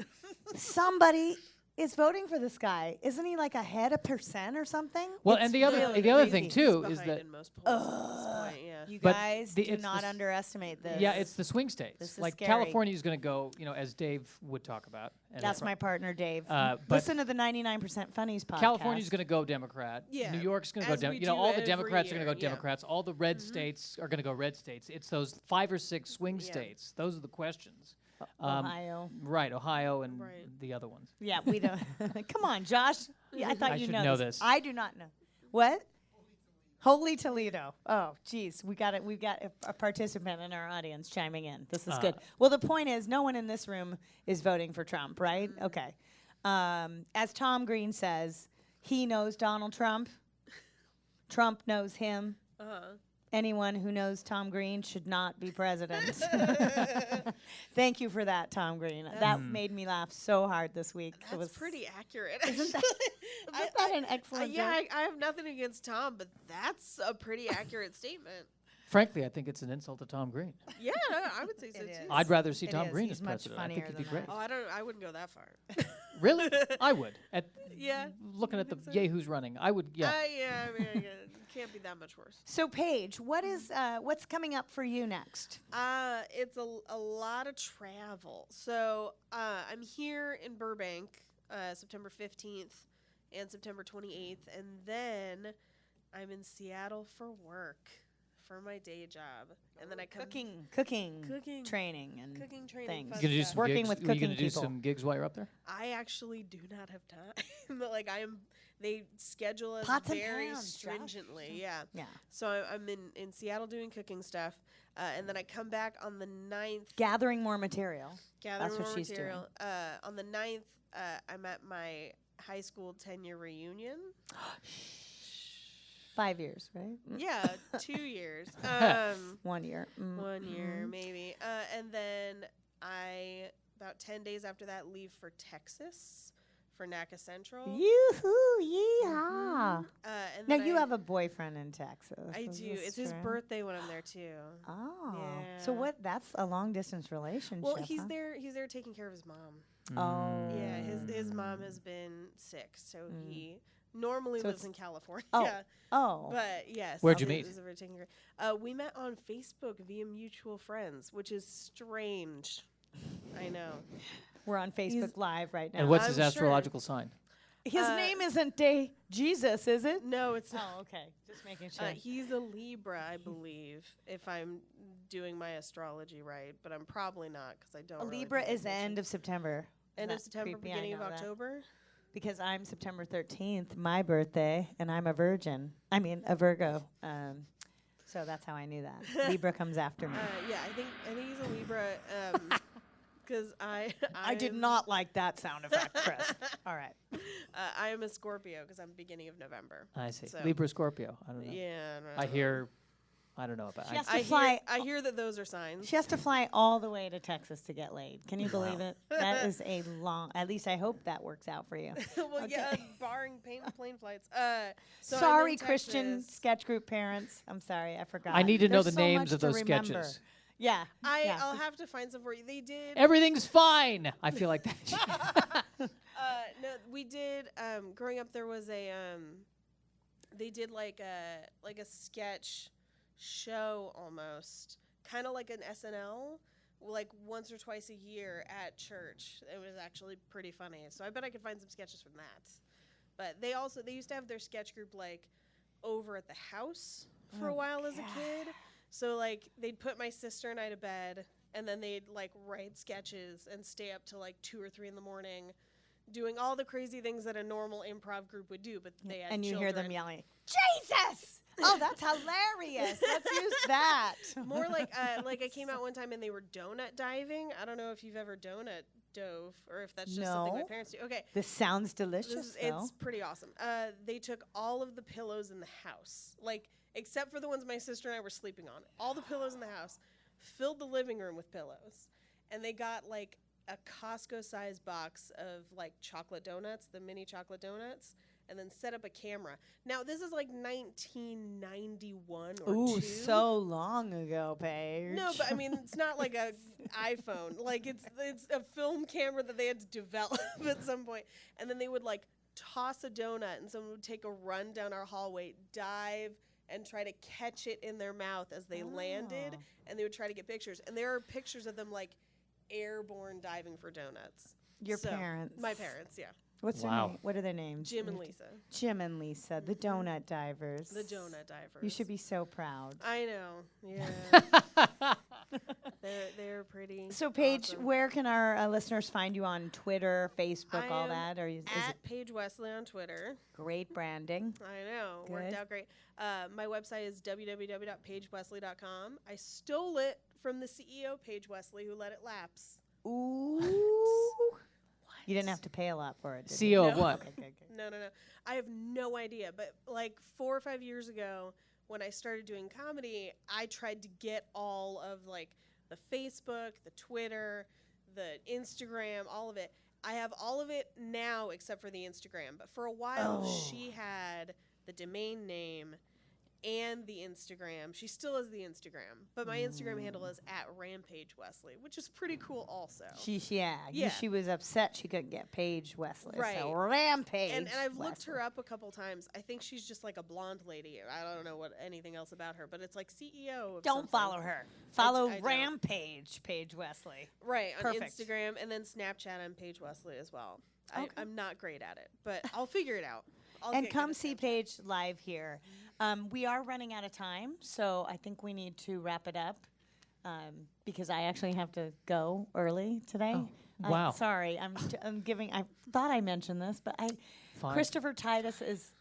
S3: is.
S1: somebody is voting for this guy. Isn't he like ahead a percent or something?
S2: Well,
S1: It's
S2: and the other
S1: really
S2: the other
S1: crazy.
S2: thing too
S3: He's
S2: is
S3: behind
S2: that
S3: in most polls at this point, yeah.
S1: You
S2: But
S1: guys
S2: the-
S1: do
S2: it's the
S1: not
S2: s-
S1: underestimate this.
S2: yeah, it's the swing states.
S1: This is
S2: Like
S1: scary.
S2: California is going to go, as Dave would talk about. and
S1: That's
S2: it's
S1: my partner, Dave.
S2: but
S1: Listen to the 99% Funnies podcast.
S2: California's going to go Democrat.
S3: Yeah,
S2: New York's going to go
S3: as we
S2: Democrat.
S3: do
S2: All the
S3: every
S2: Democrats are going to go
S3: year, yeah.
S2: Democrats. All the red states are going to go red states. It's those 5 or 6 swing
S3: Yeah.
S2: states. Those are the questions.
S1: Ohio.
S2: Right, Ohio and
S3: Right.
S2: the other ones.
S1: Yeah, we don't. Come on, Josh. Yeah, I thought
S2: I
S1: you
S2: should
S1: know,
S2: know this.
S1: I do not know. What? Holy Toledo. Oh, geez, we got it. We've got a participant in our audience chiming in. This is good. Well, the point is, no one in this room is voting for Trump, right? Okay. As Tom Green says, he knows Donald Trump. Trump knows him.
S3: Uh-huh.
S1: Anyone who knows Tom Green should not be president. Thank you for that, Tom Green. That made me laugh so hard this week. It
S3: That's
S1: was
S3: pretty accurate.
S1: Isn't that,
S3: actually.
S1: isn't that an excellent
S3: yeah,
S1: joke?
S3: I have nothing against Tom, but that's a pretty accurate statement.
S2: Frankly, I think it's an insult to Tom Green.
S3: Yeah, I would say so
S1: It
S3: too.
S1: is.
S2: I'd rather see
S1: It
S2: Tom
S1: is.
S2: Green
S1: He's
S2: as
S1: much
S2: president. I think
S1: funnier
S2: he'd be
S1: than
S2: great.
S1: that.
S3: I wouldn't go that far.
S2: Really? I would.
S3: Yeah.
S2: Looking at the
S3: think so?
S2: Yahoo's running, I would. Yeah.
S3: Yeah, I mean, it can't be that much worse.
S1: So, Paige, what's coming up for you next?
S3: It's a lot of travel. So I'm here in Burbank, September 15th and September 28th, and then I'm in Seattle for work, for my day job, and then I come
S1: Cooking,
S3: Cooking.
S1: training, and
S3: cooking training.
S1: things.
S3: fun
S2: You gonna do
S3: stuff.
S2: some
S1: Working
S2: gigs?
S1: with
S2: Are you
S1: cooking
S2: gonna do
S1: people.
S2: some gigs while you're up there?
S3: I actually do not have time. Like they schedule us
S1: Pots and
S3: very
S1: pans, Josh.
S3: stringently. Yeah.
S1: Yeah.
S3: So I'm in Seattle doing cooking stuff, and then I come back on the 9th.
S1: Gathering more material.
S3: Gathering
S1: That's what
S3: more
S1: she's
S3: material. On the 9th, I'm at my high school 10-year reunion.
S1: 5 years, right?
S3: Yeah, 2 years.
S1: 1 year.
S3: 1 year, maybe. And then about 10 days after that, leave for Texas for NACA Central.
S1: Yoo-hoo, yeehaw.
S3: And
S1: Now,
S3: then
S1: you have a boyfriend in Texas.
S3: I
S1: Is
S3: do.
S1: this
S3: It's his
S1: true?
S3: birthday when I'm there too.
S1: Oh.
S3: Yeah.
S1: So what? That's a long distance relationship.
S3: Well, he's
S1: huh?
S3: there. He's there taking care of his mom.
S1: Oh.
S3: Yeah, his mom has been sick, so he normally
S1: So
S3: lives
S1: it's-
S3: in California.
S1: Oh. Oh.
S3: But yes.
S2: Where'd you
S3: he
S2: meet?
S3: is over taking care- we met on Facebook via mutual friends, which is strange. I know.
S1: We're on Facebook Live right now.
S2: And what's his
S3: I'm sure.
S2: astrological sign?
S1: His name isn't Day Jesus, is it?
S3: No, it's not.
S1: Oh, okay. Just making sure.
S3: He's a Libra, I believe, if I'm doing my astrology right, but I'm probably not because I don't.
S1: A
S3: really
S1: Libra
S3: pay
S1: is the
S3: attention.
S1: end of September.
S3: End of
S1: Isn't that
S3: September,
S1: creepy? I
S3: beginning of
S1: know that.
S3: October.
S1: Because I'm September 13th, my birthday, and I'm a virgin. I mean, a Virgo. So that's how I knew that. Libra comes after me.
S3: Yeah, I think he's a Libra. Because I
S1: did
S3: am-
S1: not like that sound effect, Chris. All right.
S3: I am a Scorpio because I'm beginning of November.
S2: I see.
S3: So-
S2: Libra, Scorpio. I don't know.
S3: Yeah,
S2: I hear. I don't know about.
S1: She has
S3: I
S1: to fly.
S3: hear, I hear that those are signs.
S1: She has to fly all the way to Texas to get laid. Can you believe it? That is a long. At least I hope that works out for you.
S3: Well,
S1: Okay.
S3: yeah, barring plane flights. So I'm
S1: Sorry,
S3: in
S1: Christian
S3: Texas.
S1: sketch group parents. I'm sorry, I forgot.
S2: I need to know
S1: There's
S2: the
S1: so
S2: names
S1: much
S2: of
S1: to
S2: those
S1: remember.
S2: sketches.
S1: Yeah. yeah.
S3: I'll have to find some for you. They did.
S2: Everything's fine. I feel like that.
S3: No, we did. Growing up, there was a. They did like a sketch show almost, kind of like an SNL, like once or twice a year at church. It was actually pretty funny. So I bet I could find some sketches from that. But they used to have their sketch group like over at the house for a while as a kid. So like they'd put my sister and I to bed, and then they'd like write sketches and stay up till like 2 or 3 in the morning, doing all the crazy things that a normal improv group would do. But they had
S1: And you
S3: children.
S1: hear them yelling, Jesus! Oh, that's hilarious. Let's use that.
S3: More like I came out one time and they were donut diving. I don't know if you've ever donut dove or if that's just something my
S1: No.
S3: parents do. Okay.
S1: This sounds delicious, though.
S3: It's pretty awesome. They took all of the pillows in the house, like except for the ones my sister and I were sleeping on. All the pillows in the house, filled the living room with pillows, and they got like a Costco-sized box of like chocolate donuts, the mini chocolate donuts, and then set up a camera. Now this is like 1991 or
S1: Ooh,
S3: 2.
S1: so long ago, Paige.
S3: No, but I mean, it's not like a iPhone. Like it's a film camera that they had to develop at some point. And then they would like toss a donut, and someone would take a run down our hallway, dive, and try to catch it in their mouth as they landed. And they would try to get pictures. And there are pictures of them like airborne diving for donuts.
S1: Your
S3: So,
S1: parents.
S3: My parents, yeah.
S1: What's their
S2: Wow.
S1: name? What are their names?
S3: Jim and Lisa.
S1: Jim and Lisa, the donut divers.
S3: The donut divers.
S1: You should be so proud.
S3: I know. Yeah. they're pretty.
S1: So, Paige,
S3: awesome.
S1: where can our listeners find you on Twitter, Facebook,
S3: I
S1: all
S3: am
S1: that? Or is
S3: At
S1: it
S3: Paige Wesley on Twitter.
S1: great branding?
S3: I know.
S1: Good.
S3: Worked out great. My website is www.paigewesley.com. I stole it from the CEO, Paige Wesley, who let it lapse.
S1: Ooh. You didn't have to pay a lot for it, did you?
S2: CEO of
S3: No.
S2: what?
S1: Okay, good.
S3: No. I have no idea. But like 4 or 5 years ago, when I started doing comedy, I tried to get all of like the Facebook, the Twitter, the Instagram, all of it. I have all of it now except for the Instagram. But for a while, she had the domain name and the Instagram. She still has the Instagram, but my Instagram handle is @RampageWesley, which is pretty cool also.
S1: Yeah. She was upset she couldn't get Paige Wesley.
S3: Right.
S1: So Rampage.
S3: And I've looked
S1: Wesley.
S3: her up a couple times. I think she's just like a blonde lady. I don't know anything else about her, but it's like CEO of
S1: Don't
S3: something.
S1: follow her. Follow
S3: I don't.
S1: Rampage, Paige Wesley.
S3: Right, on
S1: Perfect.
S3: Instagram, and then Snapchat on Paige Wesley as well.
S1: Okay.
S3: I'm not great at it, but I'll figure it out. I'll
S1: And
S3: get
S1: come
S3: good at
S1: see
S3: Snapchat.
S1: Paige live here. We are running out of time, so I think we need to wrap it up because I actually have to go early today.
S2: Oh, wow.
S1: Sorry, I'm giving. I thought I mentioned this, but
S2: Fine.
S1: Christopher Titus is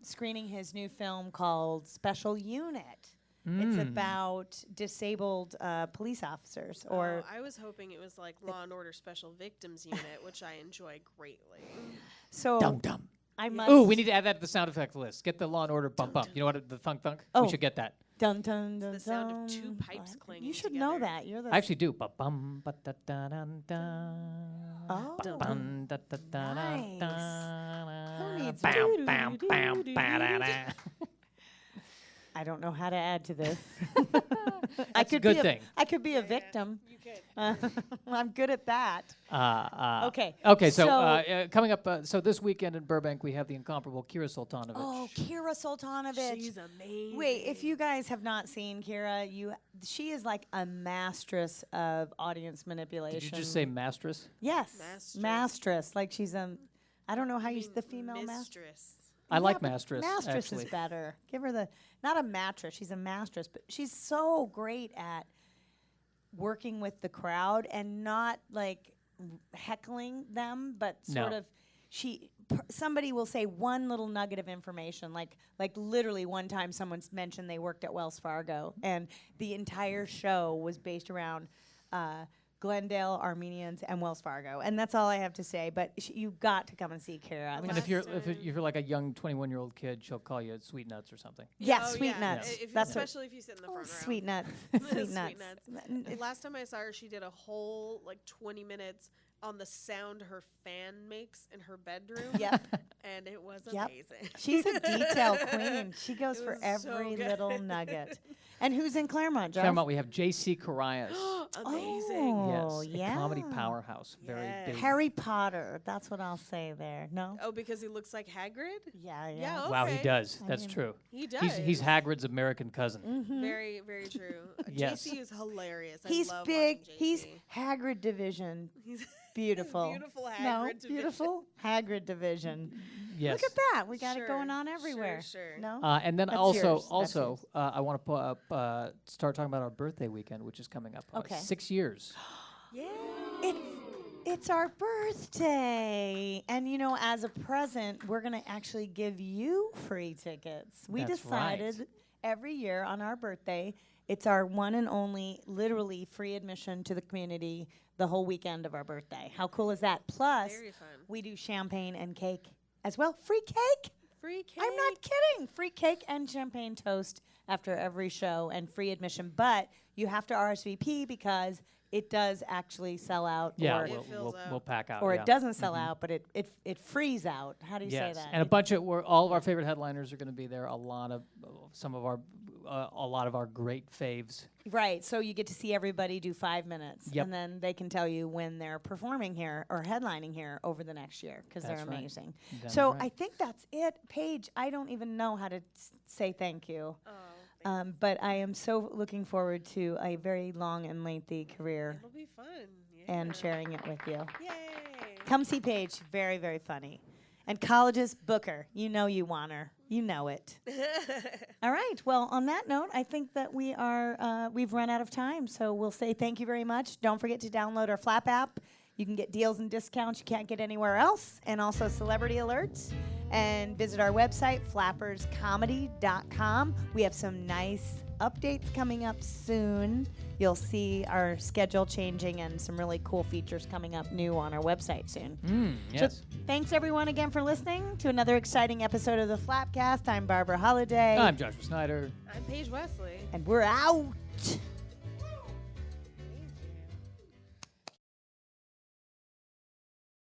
S1: screening his new film called Special Unit. It's about disabled police officers, or
S3: I was hoping it was like Law and Order Special Victims Unit, which I enjoy greatly.
S1: so.
S2: Dum dum.
S1: I must.
S2: Ooh, we need to add that to the sound effect list. Get the Law and Order bump bump. You know what? The thunk thunk.
S1: Oh.
S2: We should get that.
S1: Dun dun dun.
S3: the sound of
S1: dun.
S3: two pipes
S1: What?
S3: clanging
S1: You should know
S3: together.
S1: that. You're the.
S2: I actually do. Ba bum ba da da dun dun.
S1: Oh.
S2: Ba bum da da da dun
S1: Nice.
S2: dun.
S1: Who needs
S2: Bam bam bam ba da da.
S1: I don't know how to add to this.
S2: That's a good thing.
S1: I could be a victim.
S3: You could.
S1: I'm good at that. Okay.
S2: Okay, so,
S1: So-
S2: coming up, so this weekend in Burbank, we have the incomparable Kira Sultanovich.
S1: Oh, Kira Sultanovich.
S3: She's amazing.
S1: Wait, if you guys have not seen Kira, she is like a mastress of audience manipulation.
S2: Did you just say mastress?
S1: Yes,
S3: Mastress.
S1: mastress. Like she's I don't know how you
S3: mean
S1: the female mastress.
S3: mistress.
S2: I like
S1: but
S2: mastress,
S1: Mastress
S2: actually.
S1: is better. Give her not a mattress. She's a mastress, but she's so great at working with the crowd and not like heckling them, but sort
S2: No.
S1: of somebody will say one little nugget of information, like literally one time someone mentioned they worked at Wells Fargo, and the entire show was based around Glendale, Armenians, and Wells Fargo, and that's all I have to say. But you've got to come and see Kara. I mean,
S2: And if
S3: Last
S2: you're like a young 21-year-old kid, she'll call you Sweet Nuts or something.
S1: yeah,
S3: Oh,
S1: sweet
S3: yeah.
S1: nuts.
S3: If,
S1: That's what.
S3: especially if you sit in the front row.
S1: Sweet nuts. Sweet nuts.
S3: Sweet nuts. Last time I saw her, she did a whole like 20 minutes on the sound her fan makes in her bedroom.
S1: Yep.
S3: And it was
S1: Yep.
S3: amazing.
S1: She's a detail queen. She goes
S3: It
S1: for
S3: was so
S1: every
S3: good.
S1: little nugget. And who's in Claremont, Josh?
S2: Claremont, we have J.C. Carias.
S3: Amazing.
S1: Oh,
S2: Yes,
S1: yeah.
S2: a comedy powerhouse. Very
S3: Yes.
S2: big.
S1: Harry Potter. That's what I'll say there. No?
S3: Oh, because he looks like Hagrid?
S1: Yeah, yeah.
S3: Yeah,
S2: Wow, he
S3: okay.
S2: does.
S1: I
S2: That's
S1: mean-
S2: true.
S3: He does.
S2: He's Hagrid's American cousin.
S1: Mhm.
S3: Very, very true.
S2: Yes.
S3: JC is hilarious.
S1: He's
S3: I love
S1: big.
S3: watching
S1: He's
S3: JC.
S1: Hagrid division.
S3: He's
S1: Beautiful.
S3: beautiful Hagrid
S1: No,
S3: division.
S1: beautiful Hagrid division.
S2: Yes.
S1: Look at that. We got it
S3: Sure,
S1: going on
S3: sure,
S1: everywhere.
S3: sure.
S1: No?
S2: And then
S1: That's
S2: also,
S1: yours. That's yours.
S2: I want to start talking about our birthday weekend, which is coming up.
S1: Okay.
S2: 6 years.
S3: Yeah.
S1: It's our birthday. And you know, as a present, we're going to actually give you free tickets. We
S2: That's
S1: decided
S2: right.
S1: every year on our birthday, it's our one and only, literally free admission to the community the whole weekend of our birthday. How cool is that? Plus,
S3: Very fun.
S1: we do champagne and cake as well. Free cake?
S3: Free cake.
S1: I'm not kidding. Free cake and champagne toast after every show and free admission. But you have to RSVP because it does actually sell out.
S2: Yeah,
S1: or,
S3: It
S2: we'll,
S3: fills out.
S2: we'll pack out.
S1: or
S2: yeah.
S1: it doesn't sell out, but it frees out. How do you
S2: Yes,
S1: say that?
S2: and a
S1: It-
S2: bunch of all of our favorite headliners are going to be there. A lot of our great faves.
S1: Right. So you get to see everybody do 5 minutes,
S2: Yep.
S1: and then they can tell you when they're performing here or headlining here over the next year because they're
S2: That's right.
S1: amazing.
S2: That's
S1: So
S2: right.
S1: I think that's it, Paige. I don't even know how to say thank you.
S3: Oh,
S1: But I am so looking forward to a very long and lengthy career
S3: it'll be fun. Yeah.
S1: and sharing it with you.
S3: Yay.
S1: Come see Paige. Very, very funny. And colleges, book her. You know you want her. You know it. All right. Well, on that note, I think that we've run out of time. So we'll say thank you very much. Don't forget to download our Flap app. You can get deals and discounts you can't get anywhere else, and also celebrity alerts. And visit our website, flapperscomedy.com. We have some nice updates coming up soon. You'll see our schedule changing and some really cool features coming up new on our website soon.
S2: Yes.
S1: So thanks everyone again for listening to another exciting episode of the Flappcast. I'm Barbara Holiday.
S2: I'm Joshua Snyder.
S3: I'm Paige Wesley.
S1: And we're out.